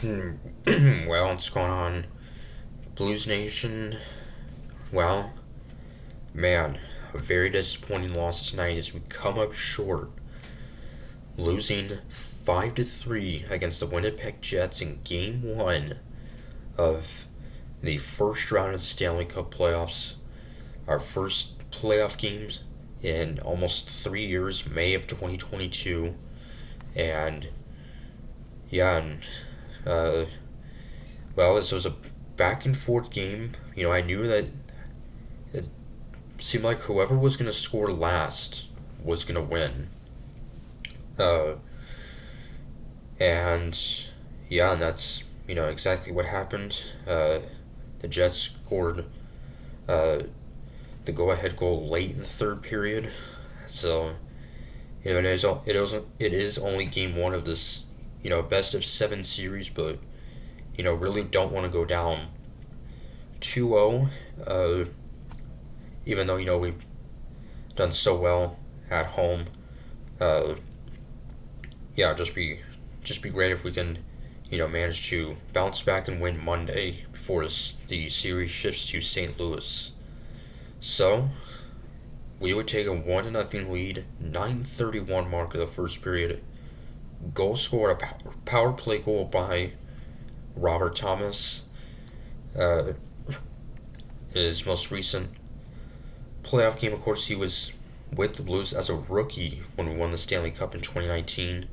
Well, what's going on? Blues Nation? Well, man, a very disappointing loss tonight as we come up short, losing 5 to 3 against the Winnipeg Jets in game 1 of the first round of the Stanley Cup playoffs. Our first playoff games in almost 3 years, May of 2022. And yeah, and uh, well, this was a back and forth game. I knew that it seemed like whoever was going to score last was going to win. Uh, and yeah, and that's exactly what happened. The Jets scored uh, the go-ahead goal late in the third period, so it is only game one of this best of seven series, but really don't want to go down 2-0. Even though we've done so well at home. Uh, yeah, just be great if we can, manage to bounce back and win Monday before the series shifts to St. Louis. So we would take a 1-0 lead, 9:31 mark of the first period. Goal scored, a power play goal by Robert Thomas. Uh, his most recent playoff game, of course, he was with the Blues as a rookie when we won the Stanley Cup in 2019.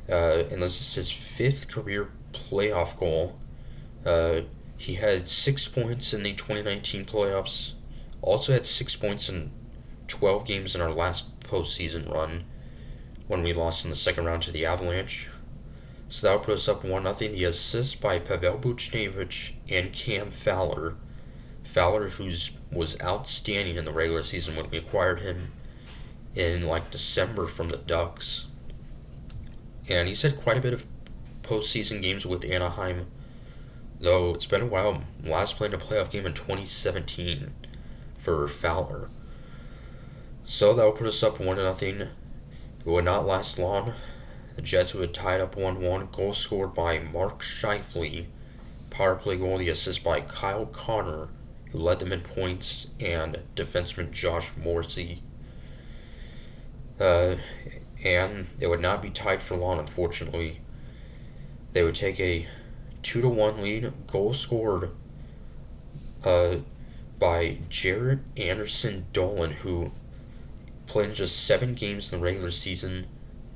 And this is his fifth career playoff goal. He had 6 points in the 2019 playoffs. Also had 6 points in 12 games in our last postseason run when we lost in the second round to the Avalanche. So that would put us up 1-0. The assist by Pavel Buchnevich and Cam Fowler. Fowler, who was outstanding in the regular season when we acquired him in December from the Ducks. And he's had quite a bit of postseason games with Anaheim, though it's been a while. Last played a playoff game in 2017 for Fowler. So that would put us up 1-0. It would not last long. The Jets would have tied up 1-1. Goal scored by Mark Scheifele. Power play goal, the assist by Kyle Connor, who led them in points, and defenseman Josh Morrissey. And they would not be tied for long, unfortunately. They would take a 2-1 lead. Goal scored by Jared Anderson Dolan, who played in just 7 games in the regular season,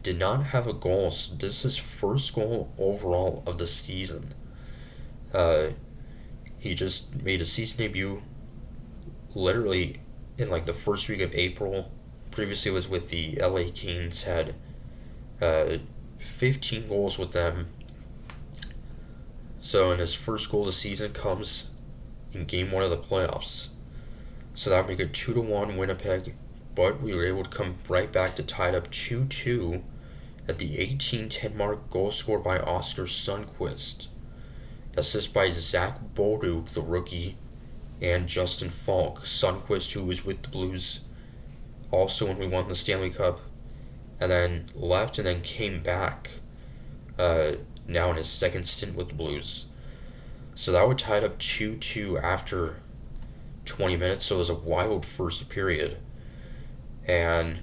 did not have a goal. So this is his first goal overall of the season. He just made a season debut literally in the first week of April. Previously was with the LA Kings, had 15 goals with them. So in his first goal of the season comes in game one of the playoffs. So that would make it 2-1 Winnipeg, but we were able to come right back to tie it up 2-2 at the 18:10 mark. Goal scored by Oscar Sundqvist. Assist by Zach Bolduc, the rookie, and Justin Falk. Sundqvist, who was with the Blues also when we won the Stanley Cup, and then left and then came back now in his second stint with the Blues. So that would tie it up 2-2 after 20 minutes, so it was a wild first period. And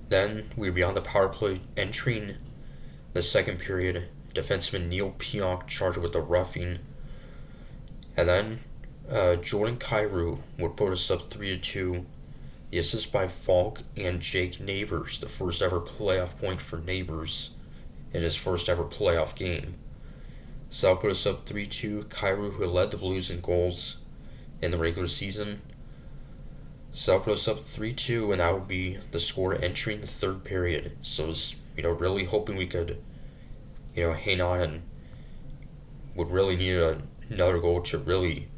then we'd be on the power play entering the second period. Defenseman Neil Pionk charged with a roughing. And then Jordan Kyrou would put us up 3-2. The assist by Falk and Jake Neighbors, the first ever playoff point for Neighbors in his first ever playoff game. So that would put us up 3-2. Kyrou, who led the Blues in goals in the regular season. So that would put us up 3-2, and that would be the score entering the third period. So I was, really hoping we could, hang on, and would really need another goal to really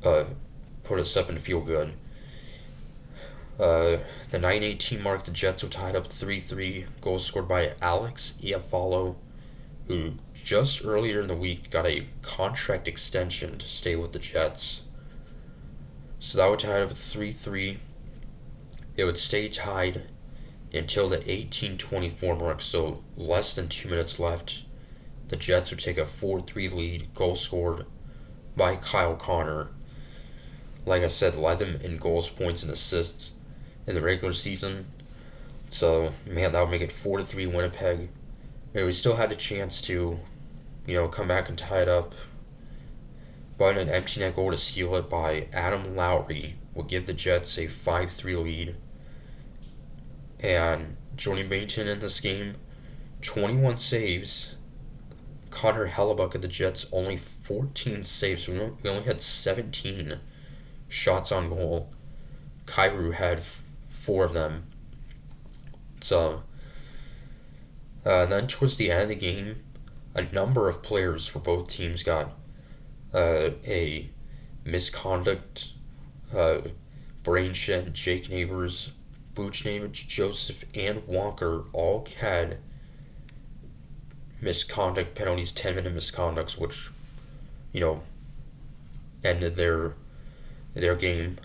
put us up and feel good. The 9:18 mark, the Jets were tied up 3-3. Goal scored by Alex Iafallo, who just earlier in the week got a contract extension to stay with the Jets. So that would tie it up at 3-3. It would stay tied until the 18:24 mark, so less than 2 minutes left. the Jets would take a 4-3 lead, goal scored by Kyle Connor. Like I said, led them in goals, points, and assists in the regular season. So, man, that would make it 4-3 Winnipeg. And we still had a chance to, come back and tie it up. But an empty net goal to seal it by Adam Lowry would give the Jets a 5-3 lead. And Jordan Binnington in this game, 21 saves. Connor Hellebuyck of the Jets, only 14 saves. So we only had 17 shots on goal. Kyrou had 4 of them. So, then towards the end of the game, a number of players for both teams got a misconduct. Brain Shed, Jake Neighbors, Buchnevich, Joseph, and Walker all had misconduct penalties, 10-minute misconducts, which, ended their game.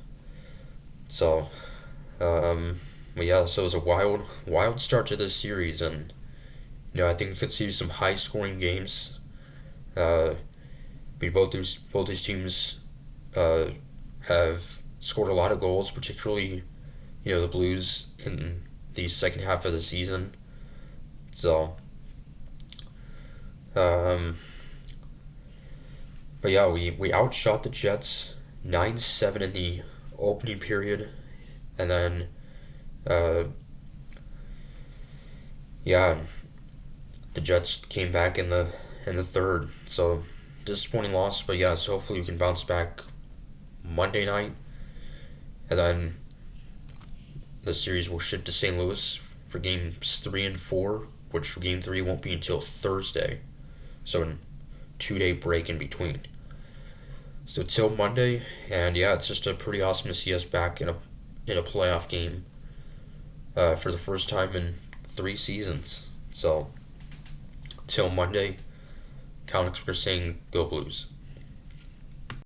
So, so it was a wild start to this series, and I think we could see some high scoring games. Both these teams have scored a lot of goals, particularly the Blues in the second half of the season. So, but yeah, we outshot the Jets 9-7 in the opening period, and then the Jets came back in the third. So disappointing loss, but so hopefully we can bounce back Monday night, and then the series will shift to St. Louis for games 3 and 4, which for game 3 won't be until Thursday. So a 2-day break in between. So till Monday, and it's just pretty awesome to see us back in a playoff game for the first time in 3 seasons. So till Monday, Comics were saying go Blues.